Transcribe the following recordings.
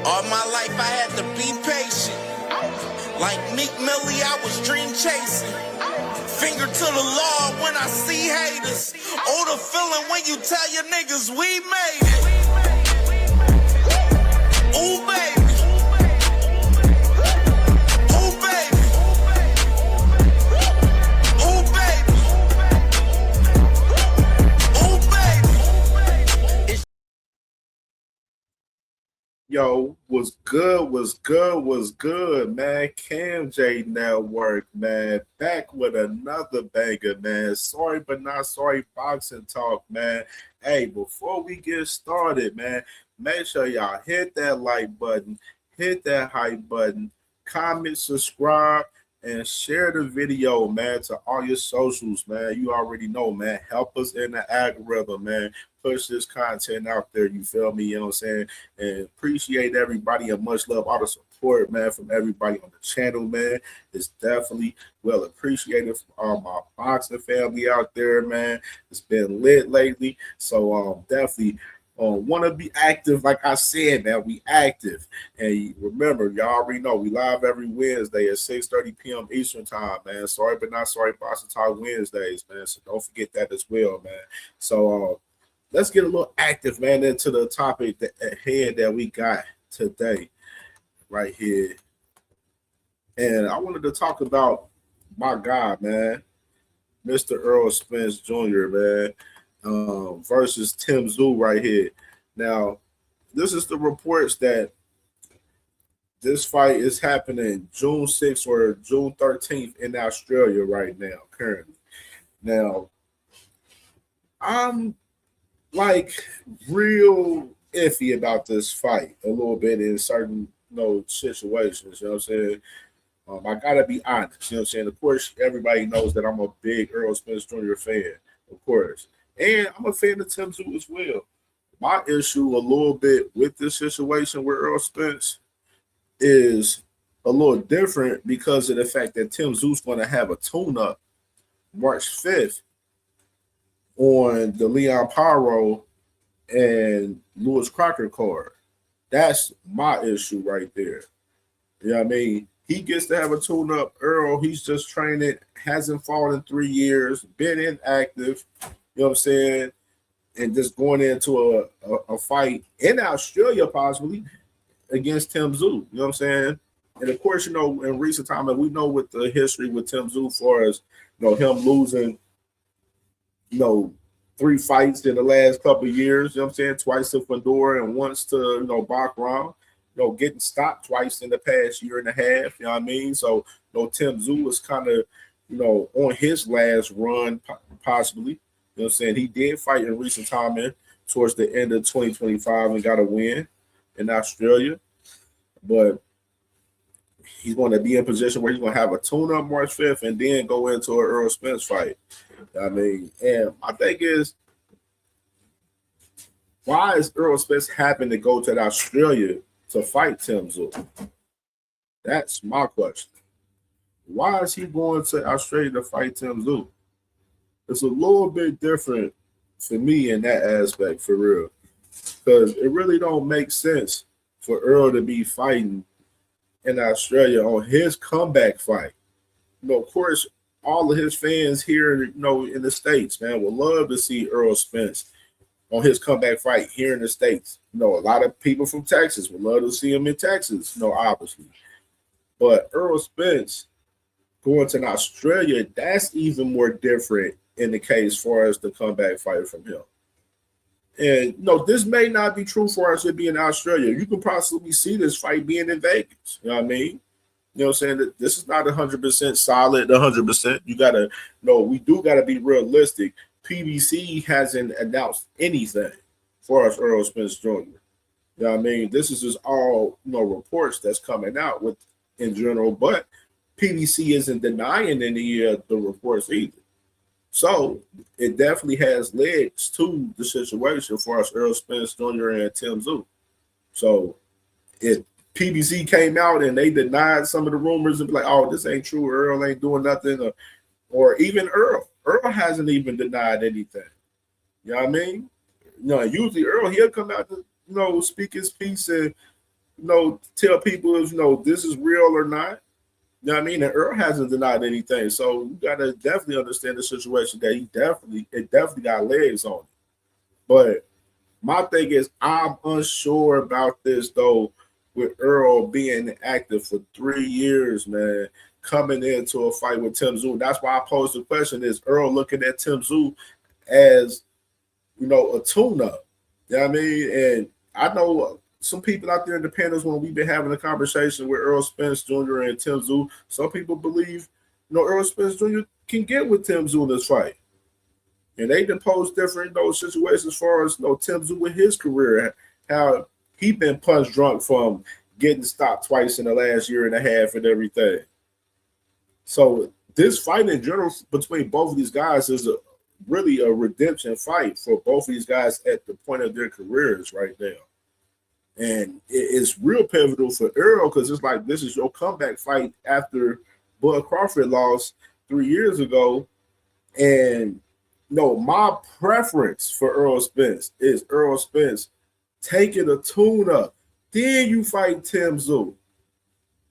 All my life I had to be patient. Like Meek Millie, I was dream chasing. Finger to the Lord when I see haters. Oh, the feeling when you tell your niggas we made it. Ooh, baby. Ooh, baby. Ooh, baby. Ooh, baby. Yo, what's good, man? CamJNetwork, man. Back with another banger, man. Sorry, but not sorry boxing talk, man. Hey, before we get started, man, make sure y'all hit that like button, hit that hype button, comment, subscribe, and share the video, man, to all your socials, man. You already know, man. Help us in the algorithm, man. Push this content out there, you feel me? You know what I'm saying? And appreciate everybody and much love, all the support, man, from everybody on the channel, man. It's definitely well appreciated from all my boxing family out there, man. It's been lit lately. So definitely want to be active. Like I said, man, we active. And remember, y'all already know we live every Wednesday at 6:30 p.m. Eastern time, man. Sorry, but not sorry, Boxing Talk Wednesdays, man. So don't forget that as well, man. So let's get a little active, man, into the topic at hand that we got today right here. And I wanted to talk about my guy, man, Mr. Errol Spence Jr., man, versus Tsyzu right here. Now, this is the reports that this fight is happening June 6th or June 13th in Australia right now, currently. Now, I'm like real iffy about this fight a little bit in certain situations, you know what I'm saying? I gotta be honest, you know what I'm saying? Of course, everybody knows that I'm a big Errol Spence Jr. fan, of course. And I'm a fan of Tsyzu as well. My issue a little bit with this situation with Errol Spence is a little different because of the fact that Tsyzu's going to have a tune-up March 5th on the Leon Pyro and Lewis Crocker card. That's my issue right there. You know what I mean? He gets to have a tune-up. Earl, he's just training, hasn't fought in 3 years, been inactive, you know what I'm saying? And just going into a fight in Australia possibly against Tsyzu, you know what I'm saying? And of course, in recent time, and we know with the history with Tsyzu for as him losing 3 fights in the last couple of years, you know what I'm saying? Twice to Fedor and once to, Bachrach, getting stopped twice in the past year and a half, you know what I mean? So, Tsyzu was kind of, on his last run, possibly, you know what I'm saying? He did fight in recent time towards the end of 2025 and got a win in Australia, but he's going to be in position where he's going to have a tune-up March 5th and then go into an Errol Spence fight. I mean, and my thing is, why is Errol Spence happen to go to Australia to fight Tsyzu? That's my question. Why is he going to Australia to fight Tsyzu? It's a little bit different for me in that aspect, for real, because it really don't make sense for Earl to be fighting in Australia on his comeback fight. Of course, all of his fans here, in the States, man, would love to see Errol Spence on his comeback fight here in the States. A lot of people from Texas would love to see him in Texas, obviously. But Errol Spence going to Australia, that's even more different in the case as far as the comeback fight from him. And this may not be true for us to be in Australia. You can possibly see this fight being in Vegas. You know what I mean? You know what I'm saying? That this is not 100% solid, 100%. You got to we do got to be realistic. PBC hasn't announced anything for us, Errol Spence Jr. You know what I mean? This is just all, reports that's coming out with in general, but PBC isn't denying any of the reports either. So it definitely has legs to the situation for us, Errol Spence Jr. and Tsyzu. So if PBC came out and they denied some of the rumors and be like, oh, this ain't true, Earl ain't doing nothing, or even Earl hasn't even denied anything. You know what I mean? Usually Earl, he'll come out to, speak his piece and tell people if this is real or not. You know what I mean? And Earl hasn't denied anything. So you gotta definitely understand the situation that it definitely got legs on it. But my thing is I'm unsure about this though, with Earl being active for 3 years, man, coming into a fight with Tsyzu. That's why I posed the question: is Earl looking at Tsyzu as a tune-up? You know what I mean? And I know some people out there in the panels, when we've been having a conversation with Errol Spence Jr. and Tsyzu, some people believe, Errol Spence Jr. can get with Tsyzu in this fight. And they done posed different situations as far as Tsyzu with his career, how he been punch drunk from getting stopped twice in the last year and a half and everything. So this fight in general between both of these guys is really a redemption fight for both of these guys at the point of their careers right now. And it's real pivotal for Errol because it's like this is your comeback fight after Bud Crawford lost 3 years ago. And my preference for Errol Spence is Errol Spence taking a tune-up. Then you fight Tsyzu.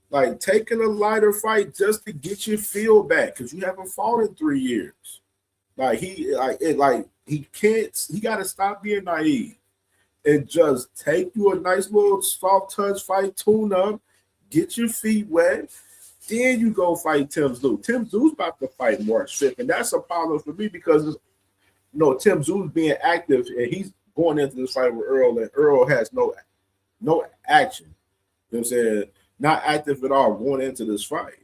Like taking a lighter fight just to get your feel back because you haven't fought in 3 years. He got to stop being naive and just take you a nice little soft touch fight, tune up, get your feet wet, then you go fight Tsyzu. Tsyzu's about to fight March 5th, and that's a problem for me because Tsyzu's being active and he's going into this fight with Earl, and Earl has no action. You know what I'm saying? Not active at all going into this fight.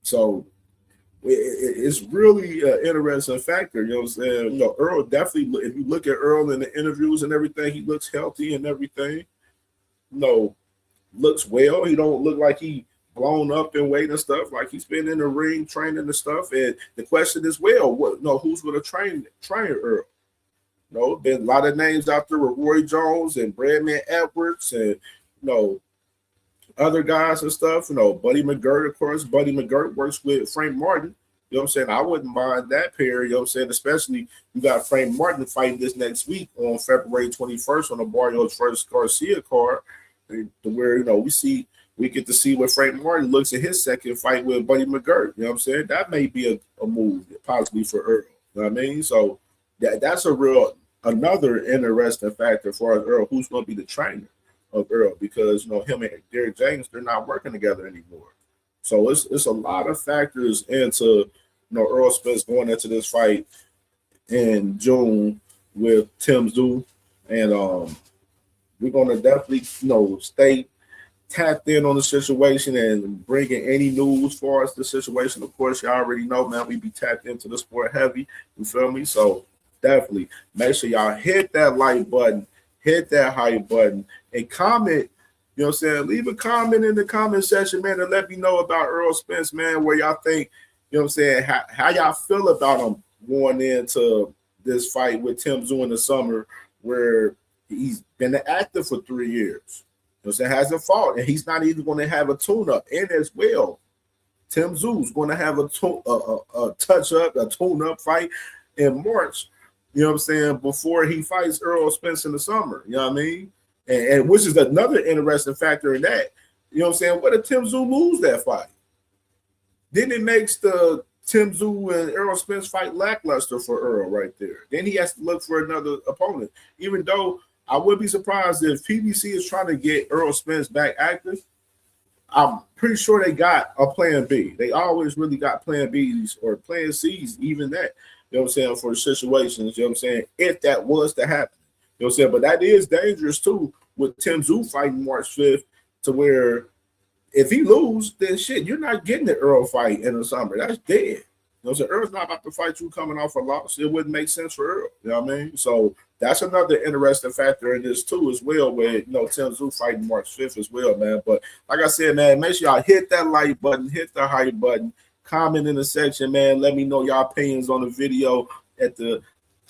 So it's really an interesting factor, you know what I'm saying? Earl definitely, if you look at Earl in the interviews and everything, he looks healthy and everything. Looks well. He don't look like he blown up in weight and stuff. Like he's been in the ring training and stuff. And the question is, who's going to train Earl? Been a lot of names out there with Roy Jones and Bradman Edwards and other guys and stuff, Buddy McGirt, of course. Buddy McGirt works with Frank Martin. You know what I'm saying? I wouldn't mind that pair, you know what I'm saying? Especially you got Frank Martin fighting this next week on February 21st on the Barrios versus Garcia card, where, we get to see what Frank Martin looks at his second fight with Buddy McGirt. You know what I'm saying? That may be a move possibly for Earl. You know what I mean? So that's another interesting factor for Earl, who's going to be the trainer of Earl, because him and Derrick James, they're not working together anymore. So it's a lot of factors into Errol Spence going into this fight in June with Tsyzu, and we're gonna definitely stay tapped in on the situation and bringing any news as far as the situation. Of course, you already know, man, we be tapped into the sport heavy. You feel me? So definitely make sure y'all hit that like button, hit that hype button, and comment. You know what I'm saying? Leave a comment in the comment section, man, and let me know about Errol Spence, man, where y'all think, you know what I'm saying, how y'all feel about him going into this fight with Tsyzu in the summer, where he's been active for 3 years. You know what I'm saying? Hasn't fought, and he's not even going to have a tune-up. And as well, Tsyzu's going to have a touch-up, a tune-up fight in March, you know what I'm saying, before he fights Errol Spence in the summer. You know what I mean? And which is another interesting factor in that. You know what I'm saying? What if Tsyzu lose that fight? Then it makes the Tsyzu and Errol Spence fight lackluster for Earl right there. Then he has to look for another opponent. Even though I would be surprised if PBC is trying to get Errol Spence back active, I'm pretty sure they got a plan B. They always really got plan Bs or plan Cs, even that. You know what I'm saying, for situations, you know what I'm saying, if that was to happen. You know what I'm saying? But that is dangerous too with Tsyzu fighting March 5th, to where if he lose, then shit, you're not getting the Earl fight in the summer. That's dead. You know what I'm saying? Earl's not about to fight you coming off a loss. It wouldn't make sense for Earl. You know what I mean? So that's another interesting factor in this too as well, where Tsyzu fighting March 5th as well, man. But like I said, man, make sure y'all hit that like button, hit the hype button, comment in the section, man. Let me know y'all opinions on the video at the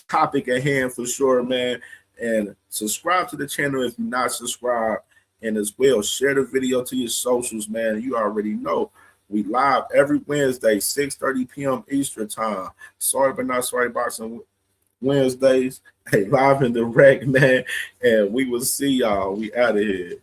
topic at hand for sure, man. And subscribe to the channel if you're not subscribed. And as well, share the video to your socials, man. You already know we live every Wednesday, 6:30 p.m. Eastern time. Sorry but not sorry boxing Wednesdays. Hey, live and direct, man. And we will see y'all. We out of here.